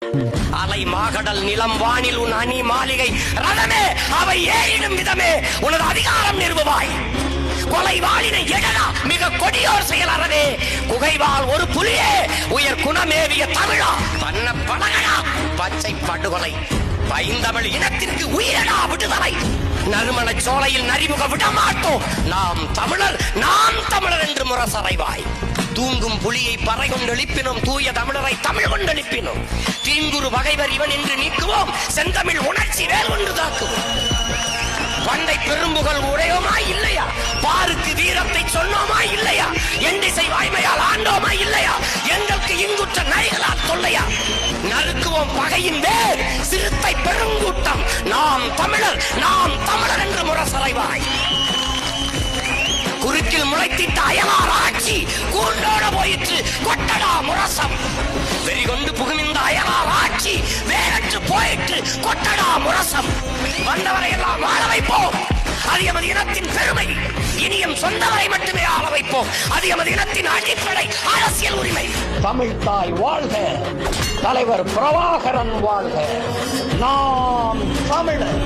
அலை மாகடல் நிலம் வானில் உன் அணி மாளிகை ரதமே அவை ஏறிடும் விதமே உனது அதிகாரம் நிறுவுவாய். கொலை வாளினை எழலா மிக கொடியோர் செயல் அறவே. குகைவால் ஒரு புலியே உயர் குணமேவிய தமிழா பண்ண பழகடா பச்சை படுகொலை. பைந்தமிழ் இனத்திற்கு உயிரடா விடுதலை. நறுமண சோலையில் நரிமுக விடமாட்டோம். நாம் தமிழர் என்று முரசறைவாய். தூங்கும் புலியை பறை கொண்டெழுப்பினோம், தூய தமிழரை தமிழ் கொண்டெழுப்பினோம். தீங்குரு பகைவர் இவன் என்று நீக்குவோம், செந்தமிழ் உணர்ச்சி வேல் கொண்டு தாக்குவோம். பண்டை பெரும்புகள் உடையோமா இல்லையா, பாருக்கு வீரத்தை சொன்னோமா இல்லையா, எண்டிசை வாய்மையால் ஆண்டோமா இல்லையா, எங்களுக்கு இங்குற்ற நரிகளால் தொல்லையா. நறுக்குவோம் பகையின் வேர் சிறுத்தை பெருங்கூட்டம். நாம் தமிழர் என்று முரசறைவாய். குறுக்கில் முளைத்திட்ட அயலார் ஆட்சி கூண்டோட போயிற்று கொட்டடா முரசம். வெறிகொண்டு புகுமிந்த அயலார் ஆட்சி வேறற்று போயிற்று கொட்டடா முரசம். வந்தவரை எல்லாம் வாழ வைப்போம், அது எமது இனத்தின் பெருமை. இனியும் சொந்தவரை மட்டுமே ஆள வைப்போம், அது எமது இனத்தின் அடிப்படை அரசியல் உரிமை. தமிழ் தாய் வாழ்க, தலைவர் பிரபாகரன் வாழ்க. நாம் தமிழர்.